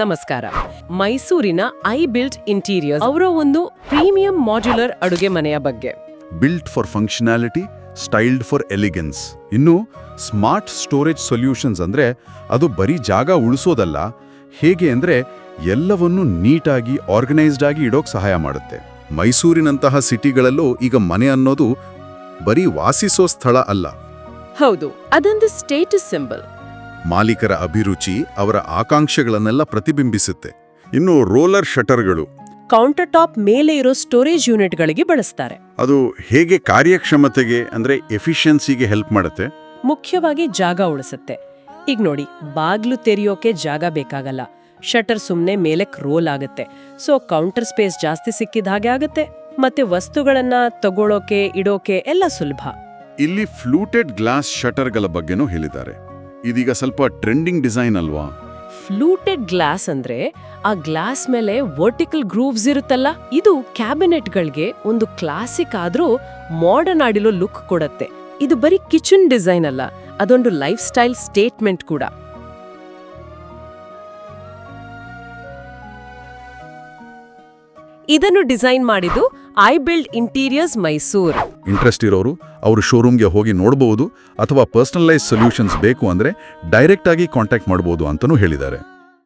ನಮಸ್ಕಾರ. ಮೈಸೂರಿನ I built interiors ಅವರ ಒಂದು ಪ್ರೀಮಿಯಂ ಮಾಡ್ಯುಲರ್ ಅಡುಗೆ ಮನೆಯ ಬಗ್ಗೆ. Built for functionality, styled for elegance. ಇನ್ನು ಸ್ಮಾರ್ಟ್ ಸ್ಟೋರೇಜ್ ಸೊಲ್ಯೂಷನ್ಸ್ ಅಂದ್ರೆ ಅದು ಬರೀ ಜಾಗ ಉಳಿಸೋದಲ್ಲ, ಹೇಗೆ ಅಂದ್ರೆ ಎಲ್ಲವನ್ನೂ ನೀಟಾಗಿ ಆರ್ಗನೈಸ್ಡ್ ಆಗಿ ಇಡೋಕ್ ಸಹಾಯ ಮಾಡುತ್ತೆ. ಮೈಸೂರಿನಂತಹ ಸಿಟಿಗಳಲ್ಲೂ ಈಗ ಮನೆ ಅನ್ನೋದು ಬರೀ ವಾಸಿಸೋ ಸ್ಥಳ ಅಲ್ಲ. ಹೌದು, ಅದೊಂದು ಸ್ಟೇಟಸ್ ಸಿಂಬಲ್. ಮಾಲೀಕರ ಅಭಿರುಚಿ, ಅವರ ಆಕಾಂಕ್ಷೆಗಳನ್ನೆಲ್ಲ ಪ್ರತಿಬಿಂಬಿಸುತ್ತೆ. ಇನ್ನು ರೋಲರ್ ಶಟರ್ಗಳು, ಕೌಂಟರ್ ಟಾಪ್ ಮೇಲೆ ಇರೋ ಸ್ಟೋರೇಜ್ ಯೂನಿಟ್ಗಳಿಗೆ ಬಳಸ್ತಾರೆ. ಅದು ಹೇಗೆ ಕಾರ್ಯಕ್ಷಮತೆಗೆ ಅಂದ್ರೆ ಎಫಿಷಿಯನ್ಸಿಗೆ ಹೆಲ್ಪ್ ಮಾಡುತ್ತೆ. ಮುಖ್ಯವಾಗಿ ಜಾಗ ಉಳಿಸುತ್ತೆ. ಈಗ ನೋಡಿ, ಬಾಗ್ಲು ತೆರೆಯೋಕೆ ಜಾಗ ಬೇಕಾಗಲ್ಲ, ಶಟರ್ ಸುಮ್ನೆ ಮೇಲಕ್ಕೆ ರೋಲ್ ಆಗುತ್ತೆ. ಸೊ ಕೌಂಟರ್ ಸ್ಪೇಸ್ ಜಾಸ್ತಿ ಸಿಕ್ಕಿದ ಹಾಗೆ ಆಗುತ್ತೆ, ಮತ್ತೆ ವಸ್ತುಗಳನ್ನ ತಗೊಳ್ಳೋಕೆ ಇಡೋಕೆ ಎಲ್ಲ ಸುಲಭ. ಇಲ್ಲಿ ಫ್ಲೂಟೆಡ್ ಗ್ಲಾಸ್ ಶಟರ್ಗಳ ಬಗ್ಗೆನೂ ಹೇಳಿದ್ದಾರೆ. ಇದೀಗ ಸ್ವಲ್ಪ ಟ್ರೆಂಡಿಂಗ್ ಡಿಸೈನ್ ಅಲ್ವಾ? ಫ್ಲೂಟೆಡ್ ಗ್ಲಾಸ್ ಅಂದ್ರೆ ಆ ಗ್ಲಾಸ್ ಮೇಲೆ ವರ್ಟಿಕಲ್ ಗ್ರೂವ್ಸ್ ಇರುತ್ತಲ್ಲ, ಇದು ಕ್ಯಾಬಿನೆಟ್ಗಳಿಗೆ ಒಂದು ಕ್ಲಾಸಿಕ್ ಆದ್ರೂ ಮಾಡರ್ನ್ ಆಡಿಲೋ ಲುಕ್ ಕೊಡತ್ತೆ. ಇದು ಬರೀ ಕಿಚನ್ ಡಿಸೈನ್ ಅಲ್ಲ, ಅದೊಂದು ಲೈಫ್ ಸ್ಟೈಲ್ ಸ್ಟೇಟ್ಮೆಂಟ್ ಕೂಡ. ಇದನ್ನು ಡಿಸೈನ್ ಮಾಡಿದ್ದು I built interiors Mysore. Interest ಇರೋರು ಅವರು ಶೋರೂಮ್ಗೆ ಹೋಗಿ ನೋಡಬಹುದು, ಅಥವಾ ಪರ್ಸನಲೈಸ್ ಸೊಲ್ಯೂಷನ್ಸ್ ಬೇಕು ಅಂದ್ರೆ ಡೈರೆಕ್ಟ್ ಆಗಿ ಕಾಂಟ್ಯಾಕ್ಟ್ ಮಾಡಬಹುದು ಅಂತಲೂ ಹೇಳಿದ್ದಾರೆ.